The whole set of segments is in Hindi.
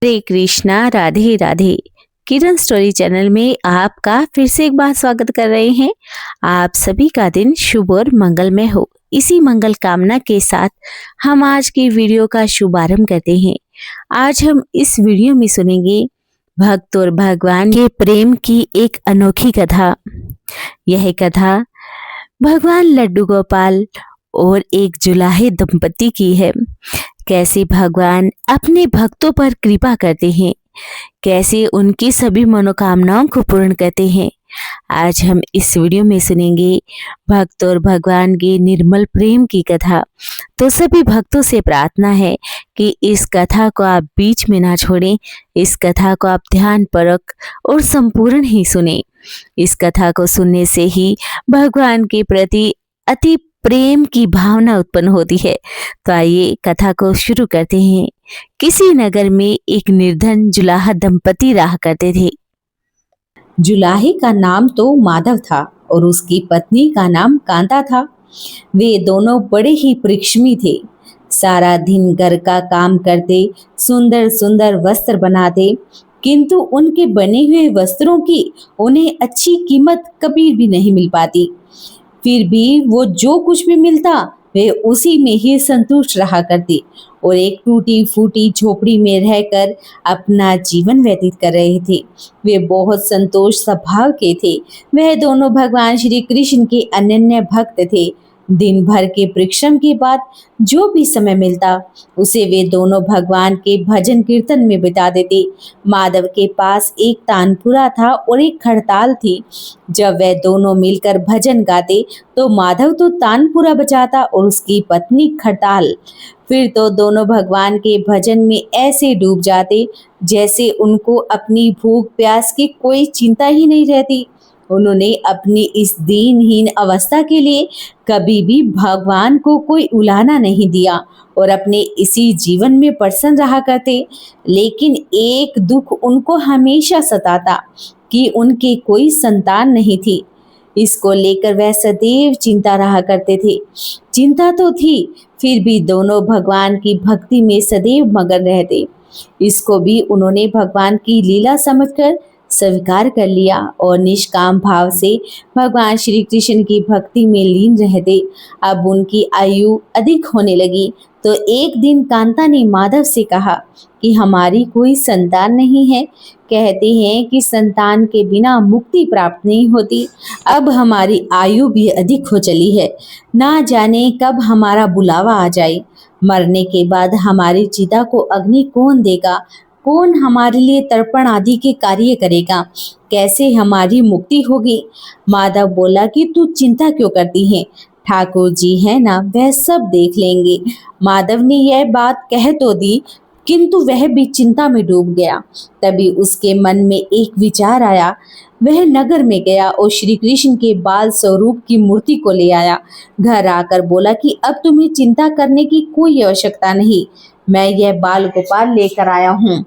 हरे कृष्णा, राधे राधे। किरण स्टोरी चैनल में आपका फिर से एक बार स्वागत कर रहे हैं। आप सभी का दिन शुभ और मंगलमय हो, इसी मंगल कामना के साथ हम आज की वीडियो का शुभारंभ करते हैं। आज हम इस वीडियो में सुनेंगे भक्त और भगवान के प्रेम की एक अनोखी कथा। यह कथा भगवान लड्डू गोपाल और एक जुलाहे दंपति की है। कैसे भगवान अपने भक्तों पर कृपा करते हैं, कैसे उनकी सभी मनोकामनाओं को पूर्ण करते हैं। आज हम इस वीडियो में सुनेंगे भक्त और भगवान के निर्मल प्रेम की कथा। तो सभी भक्तों से प्रार्थना है कि इस कथा को आप बीच में ना छोड़ें। इस कथा को आप ध्यानपूर्वक और संपूर्ण ही सुने। इस कथा को सुनने से ही भगवान के प्रति अति प्रेम की भावना उत्पन्न होती है। तो आइए कथा को शुरू करते हैं। किसी नगर में एक निर्धन जुलाहा दंपति रहा करते थे। जुलाहे का नाम तो माधव था और उसकी पत्नी का नाम कांता था। वे दोनों बड़े ही परिश्रमी थे। सारा दिन घर का काम करते, सुंदर सुंदर वस्त्र बनाते, किंतु उनके बने हुए वस्त्रों की उन्हें अच्छी कीमत कभी भी नहीं मिल पाती। फिर भी वो जो कुछ भी मिलता वे उसी में ही संतुष्ट रहा करती और एक टूटी फूटी झोपड़ी में रहकर अपना जीवन व्यतीत कर रहे थे। वे बहुत संतोष स्वभाव के थे। वह दोनों भगवान श्री कृष्ण के अनन्य भक्त थे। दिन भर के परिश्रम के बाद जो भी समय मिलता उसे वे दोनों भगवान के भजन कीर्तन में बिता देते। माधव के पास एक तानपुरा था और एक खड़ताल थी। जब वे दोनों मिलकर भजन गाते तो माधव तो तानपुरा बजाता और उसकी पत्नी खड़ताल। फिर तो दोनों भगवान के भजन में ऐसे डूब जाते जैसे उनको अपनी भूख प्यास की कोई चिंता ही नहीं रहती। उन्होंने अपनी इस दीनहीन अवस्था के लिए कभी भी भगवान को कोई उलाहना नहीं दिया और अपने इसी जीवन में प्रसन्न रहा करते। लेकिन एक दुख उनको हमेशा सताता कि उनके कोई संतान नहीं थी। इसको लेकर वह सदैव चिंता रहा करते थे। चिंता तो थी, फिर भी दोनों भगवान की भक्ति में सदैव मगन रहते। इसको भी उन्होंने भगवान की लीला समझकर स्वीकार कर लिया और निष्काम भाव से भगवान श्री कृष्ण की भक्ति में लीन रहते। अब उनकी आयु अधिक होने लगी तो एक दिन कांता ने माधव से कहा कि हमारी कोई संतान नहीं है। कहते हैं कि संतान के बिना मुक्ति प्राप्त नहीं होती। अब हमारी आयु भी अधिक हो चली है, ना जाने कब हमारा बुलावा आ जाए। मरने के बाद हमारी चिता को अग्नि कौन देगा? कौन हमारे लिए तर्पण आदि के कार्य करेगा? कैसे हमारी मुक्ति होगी? माधव बोला कि तू चिंता क्यों करती है? ठाकुर जी है ना, वह सब देख लेंगे। माधव ने यह बात कह तो दी, किंतु वह भी चिंता में डूब गया। तभी उसके मन में एक विचार आया। वह नगर में गया और श्री कृष्ण के बाल स्वरूप की मूर्ति को ले आया। घर आकर बोला कि अब तुम्हें चिंता करने की कोई आवश्यकता नहीं, मैं यह बाल गोपाल लेकर आया हूँ।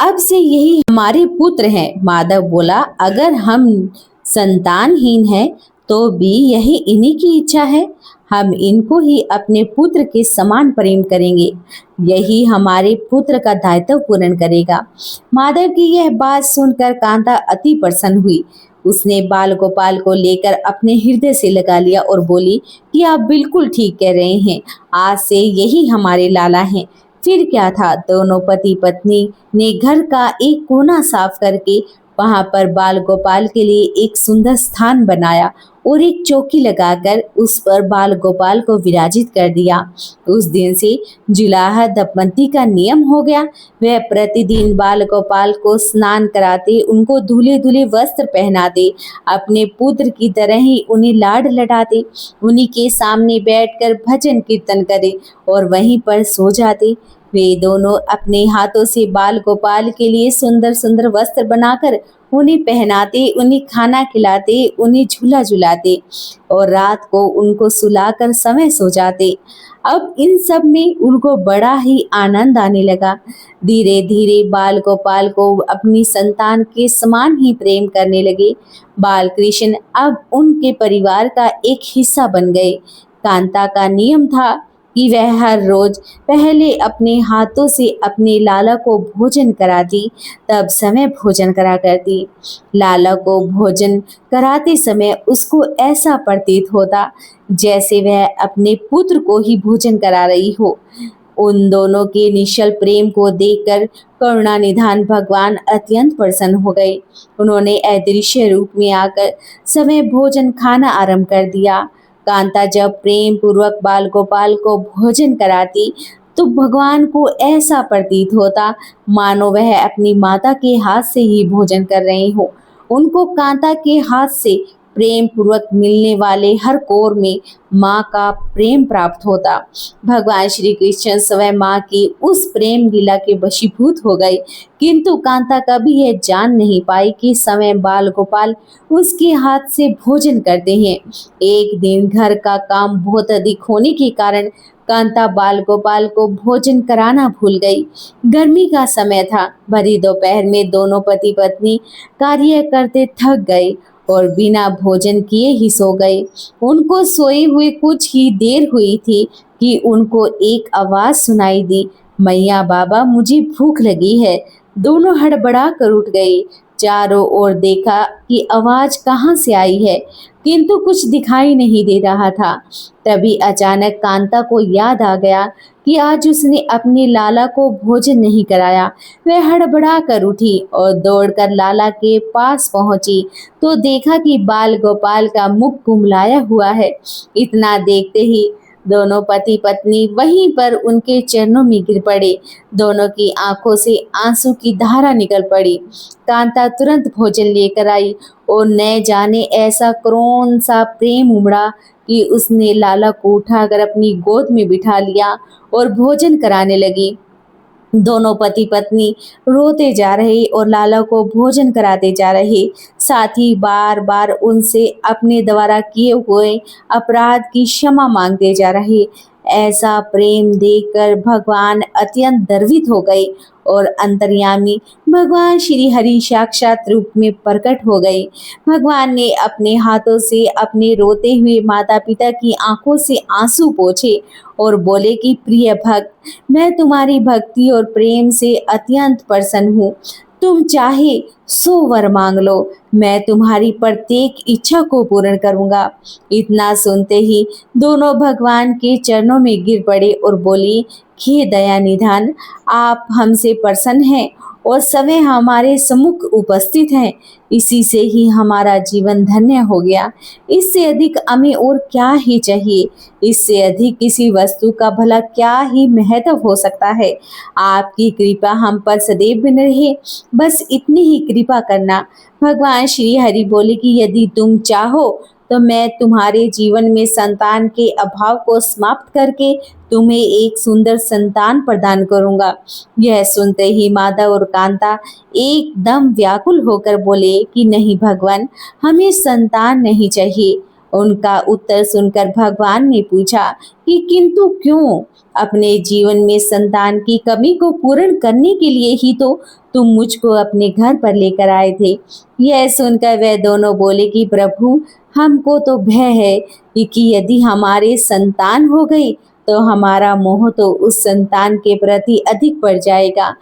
अब से यही हमारे पुत्र हैं। माधव बोला, अगर हम संतानहीन हैं तो भी यही इन्हीं की इच्छा है। हम इनको ही अपने पुत्र के समान प्रेम करेंगे। यही हमारे पुत्र का दायित्व पूर्ण करेगा। माधव की यह बात सुनकर कांता अति प्रसन्न हुई। उसने बाल गोपाल को लेकर अपने हृदय से लगा लिया और बोली कि आप बिल्कुल ठीक कह रहे हैं, आज से यही हमारे लाला हैं। फिर क्या था, दोनों पति पत्नी ने घर का एक कोना साफ करके वहां पर बाल गोपाल के लिए एक सुंदर स्थान बनाया और एक चौकी लगाकर उस पर बाल गोपाल को विराजित कर दिया। उस दिन से जुलाहा दंपति का नियम हो गया। वह प्रतिदिन बाल गोपाल को स्नान कराते, उनको धुले धुले वस्त्र पहनाते, अपने पुत्र की तरह ही उन्हें लाड लडाते, उन्हीं के सामने बैठकर भजन कीर्तन करे और वहीं पर सो जाते। वे दोनों अपने हाथों से बाल गोपाल के लिए सुंदर सुंदर वस्त्र बनाकर उन्हें पहनाते, उन्हें खाना खिलाते, उन्हें झूला झुलाते और रात को उनको सुलाकर समय सो जाते। अब इन सब में उनको बड़ा ही आनंद आने लगा। धीरे धीरे बाल गोपाल को अपनी संतान के समान ही प्रेम करने लगे। बाल कृष्ण अब उनके परिवार का एक हिस्सा बन गए। कांता का नियम था कि वह हर रोज पहले अपने हाथों से अपने लाला को भोजन कराती, तब समय भोजन करा करती। लाला को भोजन कराते समय उसको ऐसा प्रतीत होता जैसे वह अपने पुत्र को ही भोजन करा रही हो। उन दोनों के निश्चल प्रेम को देखकर करुणा निधान भगवान अत्यंत प्रसन्न हो गए। उन्होंने अदृश्य रूप में आकर समय भोजन खाना आरंभ कर दिया। कांता जब प्रेम पूर्वक बाल गोपाल को भोजन कराती तो भगवान को ऐसा प्रतीत होता मानो वह अपनी माता के हाथ से ही भोजन कर रहे हो। उनको कांता के हाथ से प्रेम पूर्वक मिलने वाले हर कोर में माँ का प्रेम प्राप्त होता। भगवान श्री कृष्ण स्वयं माँ की उस प्रेम लीला के वशीभूत हो गए, किंतु कांता कभी यह जान नहीं पाई कि समय बाल गोपाल उसके हाथ से भोजन करते हैं। एक दिन घर का काम बहुत अधिक होने के कारण कांता बाल गोपाल को भोजन कराना भूल गई। गर्मी का समय था। भरी दोपहर में दोनों पति पत्नी कार्य करते थक गए और बिना भोजन किए ही सो गए। उनको सोए हुए कुछ ही देर हुई थी कि उनको एक आवाज सुनाई दी, मैया बाबा मुझे भूख लगी है। दोनों हड़बड़ा कर उठ गए। चारों ओर देखा कि आवाज कहाँ से आई है, किंतु कुछ दिखाई नहीं दे रहा था। तभी अचानक कांता को याद आ गया कि आज उसने अपने लाला को भोजन नहीं कराया। वह हड़बड़ा कर उठी और दौड़कर लाला के पास पहुंची तो देखा कि बाल गोपाल का मुख कुमलाया हुआ है। इतना देखते ही दोनों पति पत्नी वहीं पर उनके चरणों में गिर पड़े। दोनों की आंखों से आंसू की धारा निकल पड़ी। कांता तुरंत भोजन लेकर आई और न जाने ऐसा कौन सा प्रेम उमड़ा कि उसने लाला को उठाकर अपनी गोद में बिठा लिया और भोजन कराने लगी। दोनों पति पत्नी रोते जा रहे और लाला को भोजन कराते जा रहे, साथ ही बार बार उनसे अपने द्वारा किए हुए अपराध की क्षमा मांगते जा रहे। ऐसा प्रेम देखकर भगवान अत्यंत गर्वित हो गए और अंतर्यामी भगवान श्री हरि साक्षात रूप में प्रकट हो गए। भगवान ने अपने हाथों से अपने रोते हुए माता पिता की आंखों से आंसू पोंछे और बोले कि प्रिय भक्त, मैं तुम्हारी भक्ति और प्रेम से अत्यंत प्रसन्न हूँ। तुम चाहे सो वर मांग लो, मैं तुम्हारी प्रत्येक इच्छा को पूर्ण करूंगा। इतना सुनते ही दोनों भगवान के चरणों में गिर पड़े और बोली, हे दया निधान, आप हमसे प्रसन्न हैं और समय हमारे सम्मुख उपस्थित हैं। इसी से ही हमारा जीवन धन्य हो गया। इससे अधिक हमें और क्या ही चाहिए। इससे अधिक किसी वस्तु का भला क्या ही महत्व हो सकता है। आपकी कृपा हम पर सदैव बनी रहे, बस इतनी ही कृपा करना। भगवान श्री हरि बोले कि यदि तुम चाहो तो मैं तुम्हारे जीवन में संतान के अभाव को समाप्त करके तुम्हें एक सुंदर संतान प्रदान करूंगा। यह सुनते ही माधव और कांता एकदम व्याकुल होकर बोले कि नहीं भगवान, हमें संतान नहीं चाहिए। उनका उत्तर सुनकर भगवान ने पूछा कि किंतु क्यों? अपने जीवन में संतान की कमी को पूर्ण करने के लिए ही तो तुम मुझको अपने घर पर लेकर आए थे। यह सुनकर वे दोनों बोले कि प्रभु, हमको तो भय है कि यदि हमारे संतान हो गई तो हमारा मोह तो उस संतान के प्रति अधिक बढ़ जाएगा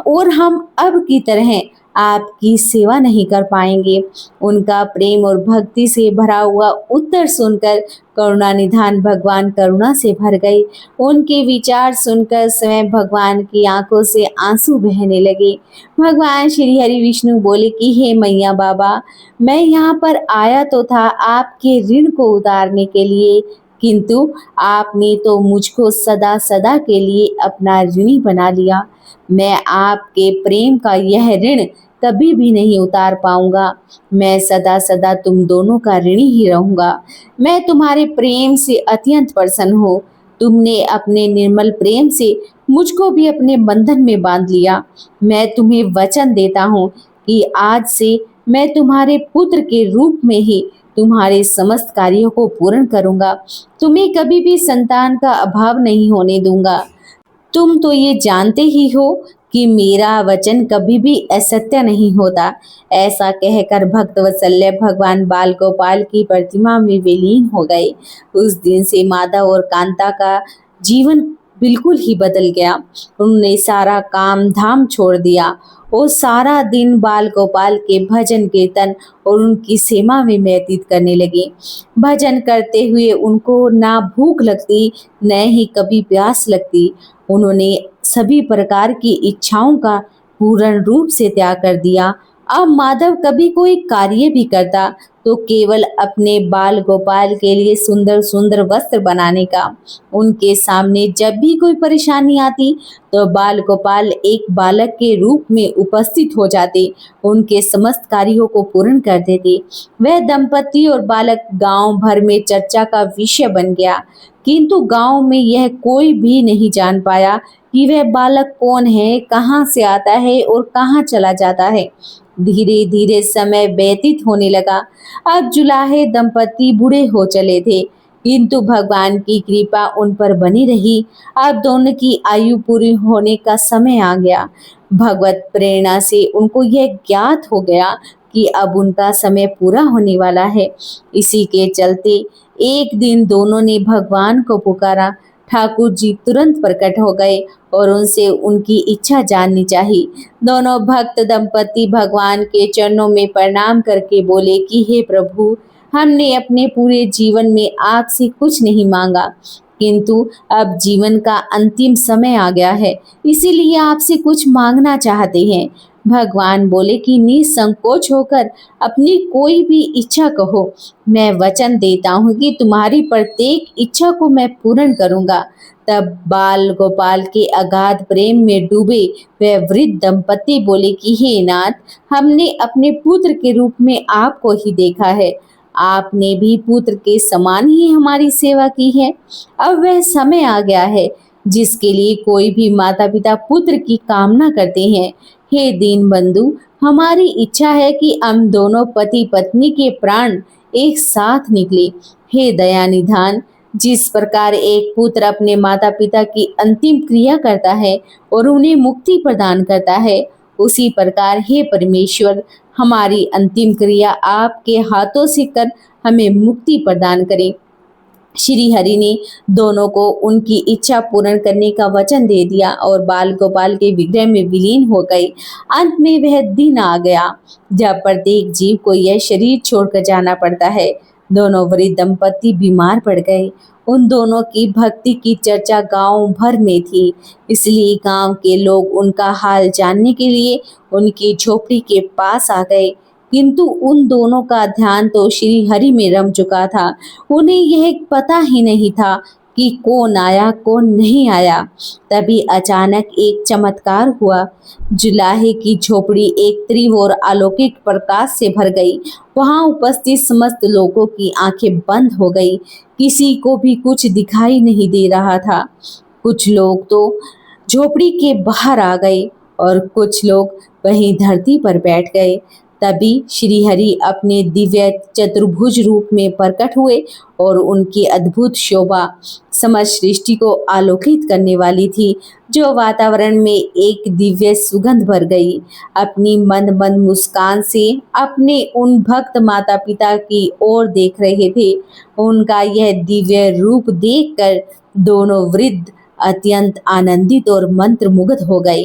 और हम अब की तरह आपकी सेवा नहीं कर पाएंगे। उनका प्रेम और भक्ति से भरा हुआ उत्तर सुनकर करुणा निधान भगवान करुणा से भर गए। उनके विचार सुनकर स्वयं भगवान की आंखों से आंसू बहने लगे। भगवान श्री हरि विष्णु बोले कि हे मैया बाबा, मैं यहाँ पर आया तो था आपके ऋण को उतारने के लिए, किंतु आपने तो मुझको सदा सदा के लिए अपना ऋणी बना लिया। मैं आपके प्रेम का यह ऋण कभी भी नहीं उतार पाऊंगा। मैं सदा सदा तुम दोनों का ऋणी ही रहूंगा। मैं तुम्हारे प्रेम से अत्यंत प्रसन्न हूँ। तुमने अपने निर्मल प्रेम से मुझको भी अपने बंधन में बांध लिया। मैं तुम्हें वचन देता हूँ कि आज से मैं तुम्हारे पुत्र के रूप में ही तुम्हारे समस्त कार्यों को पूर्ण करूंगा। तुम्हें कभी भी संतान का अभाव नहीं होने दूंगा। तुम तो ये जानते ही हो कि मेरा वचन कभी भी असत्य नहीं होता। ऐसा कहकर भक्तवत्सल्य भगवान बाल गोपाल की प्रतिमा में विलीन हो गए। उस दिन से माधव और कांता का जीवन बिल्कुल ही बदल गया। उन्होंने सारा काम धाम छोड़ दिया और सारा दिन बाल गोपाल के भजन कीर्तन और उनकी सेवा में व्यतीत करने लगे। भजन करते हुए उनको ना भूख लगती न ही कभी प्यास लगती। उन्होंने सभी प्रकार की इच्छाओं का पूर्ण रूप से त्याग कर दिया। अब माधव कभी कोई कार्य भी करता तो केवल अपने बाल गोपाल के लिए सुंदर सुंदर वस्त्र बनाने का। उनके सामने जब भी कोई परेशानी आती तो बाल गोपाल एक बालक के रूप में उपस्थित हो जाते, उनके समस्त कार्यों को पूर्ण कर देते। वह दंपति और बालक गांव भर में चर्चा का विषय बन गया, किंतु गांव में यह कोई भी नहीं जान पाया कि वह बालक कौन है, कहाँ से आता है और कहाँ चला जाता है। धीरे धीरे समय व्यतीत होने लगा। अब जुलाहे दंपति बूढ़े हो चले थे, किंतु भगवान की कृपा उन पर बनी रही। अब दोनों की आयु पूरी होने का समय आ गया। भगवत प्रेरणा से उनको यह ज्ञात हो गया कि अब उनका समय पूरा होने वाला है। इसी के चलते एक दिन दोनों ने भगवान को पुकारा। ठाकुर जी तुरंत प्रकट हो गए और उनसे उनकी इच्छा जाननी चाहिए। दोनों भक्त दंपति भगवान के चरणों में प्रणाम करके बोले कि हे प्रभु, हमने अपने पूरे जीवन में आपसे कुछ नहीं मांगा, किंतु अब जीवन का अंतिम समय आ गया है, इसीलिए आपसे कुछ मांगना चाहते हैं। भगवान बोले कि निसंकोच होकर अपनी कोई भी इच्छा कहो, मैं वचन देता हूँ कि तुम्हारी प्रत्येक इच्छा को मैं पूर्ण करूँगा। तब बाल गोपाल के अगाध प्रेम में डूबे वह वृद्ध दंपति बोले कि हे नाथ, हमने अपने पुत्र के रूप में आपको ही देखा है, आपने भी पुत्र के समान ही हमारी सेवा की है। अब वह समय आ गया है जिसके लिए कोई भी माता पिता पुत्र की कामना करते हैं। हे दीन बंधु, हमारी इच्छा है कि हम दोनों पति पत्नी के प्राण एक साथ निकले। हे दया निधान, जिस प्रकार एक पुत्र अपने माता पिता की अंतिम क्रिया करता है और उन्हें मुक्ति प्रदान करता है, उसी प्रकार हे परमेश्वर, हमारी अंतिम क्रिया आपके हाथों से कर हमें मुक्ति प्रदान करें। श्री हरि ने दोनों को उनकी इच्छा पूर्ण करने का वचन दे दिया और बाल गोपाल के विग्रह में विलीन हो गए। अंत में वह दिन आ गया जब प्रत्येक जीव को यह शरीर छोड़कर जाना पड़ता है। दोनों वृद्ध दंपति बीमार पड़ गए। उन दोनों की भक्ति की चर्चा गांव भर में थी, इसलिए गांव के लोग उनका हाल जानने के लिए उनकी झोपड़ी के पास आ गए, किंतु उन दोनों का ध्यान तो श्री हरि में रम चुका था। उन्हें यह पता ही नहीं था कि कौन आया कौन नहीं आया। तभी अचानक एक चमत्कार हुआ। जुलाहे की झोपड़ी एक तीव्र और अलौकिक प्रकाश से भर गई। वहां उपस्थित समस्त लोगों की आंखें बंद हो गई, किसी को भी कुछ दिखाई नहीं दे रहा था। कुछ लोग तो झोपड़ी के बाहर आ गए और कुछ लोग वहीं धरती पर बैठ गए। तभी श्री हरि अपने दिव्य चतुर्भुज रूप में प्रकट हुए और उनकी अद्भुत शोभा समस्त सृष्टि को आलोकित करने वाली थी, जो वातावरण में एक दिव्य सुगंध भर गई। अपनी मंद मंद मुस्कान से अपने उन भक्त माता पिता की ओर देख रहे थे। उनका यह दिव्य रूप देखकर दोनों वृद्ध अत्यंत आनंदित और मंत्रमुग्ध हो गए।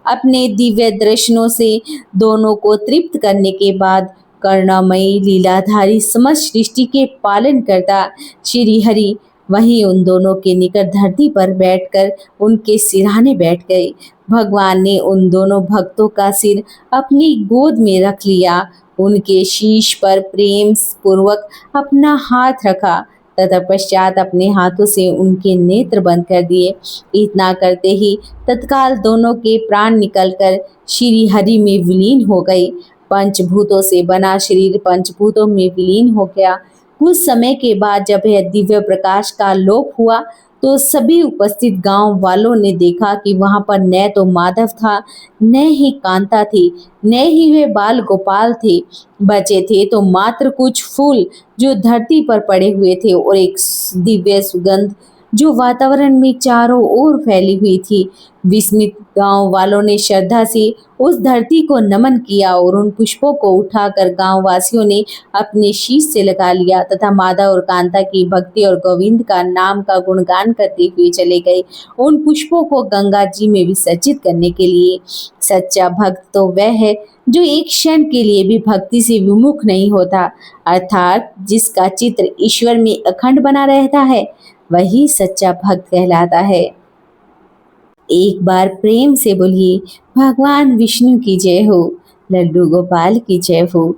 अपने दिव्य दर्शनों से दोनों को तृप्त करने के बाद करुणामयी लीलाधारी समस्त सृष्टि के पालन करता श्री हरि वहीं उन दोनों के निकट धरती पर बैठकर उनके सिरहाने बैठ गए। भगवान ने उन दोनों भक्तों का सिर अपनी गोद में रख लिया, उनके शीश पर प्रेम पूर्वक अपना हाथ रखा तथा पश्चात अपने हाथों से उनके नेत्र बंद कर दिए। इतना करते ही तत्काल दोनों के प्राण निकलकर श्री हरि में विलीन हो गए। पंचभूतों से बना शरीर पंचभूतों में विलीन हो गया। कुछ समय के बाद जब यह दिव्य प्रकाश का लोप हुआ तो सभी उपस्थित गांव वालों ने देखा कि वहां पर न तो माधव था, न ही कांता थी, न ही वे बाल गोपाल थे। बचे थे तो मात्र कुछ फूल जो धरती पर पड़े हुए थे और एक दिव्य सुगंध जो वातावरण में चारों ओर फैली हुई थी। विस्मित गांव वालों ने श्रद्धा से उस धरती को नमन किया और उन पुष्पों को उठाकर गांव वासियों ने अपने शीश से लगा लिया तथा माधव और कांता की भक्ति और गोविंद का नाम का गुणगान करते हुए चले गए उन पुष्पों को गंगा जी में विसर्जित करने के लिए। सच्चा भक्त तो वह है जो एक क्षण के लिए भी भक्ति से विमुख नहीं होता, अर्थात जिसका चित्र ईश्वर में अखंड बना रहता है, वही सच्चा भक्त कहलाता है। एक बार प्रेम से बोलिए, भगवान विष्णु की जय हो, लड्डू गोपाल की जय हो।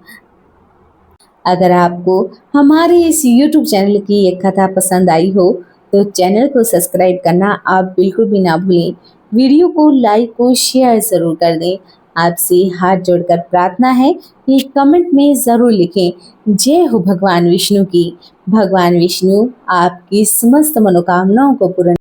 अगर आपको हमारे इस YouTube चैनल की एक कथा पसंद आई हो तो चैनल को सब्सक्राइब करना आप बिल्कुल भी ना भूलें। वीडियो को लाइक और शेयर जरूर कर दें। आपसे हाथ जोड़कर प्रार्थना है कि कमेंट में जरूर लिखें, जय हो भगवान विष्णु की। भगवान विष्णु आपकी समस्त मनोकामनाओं को पूर्ण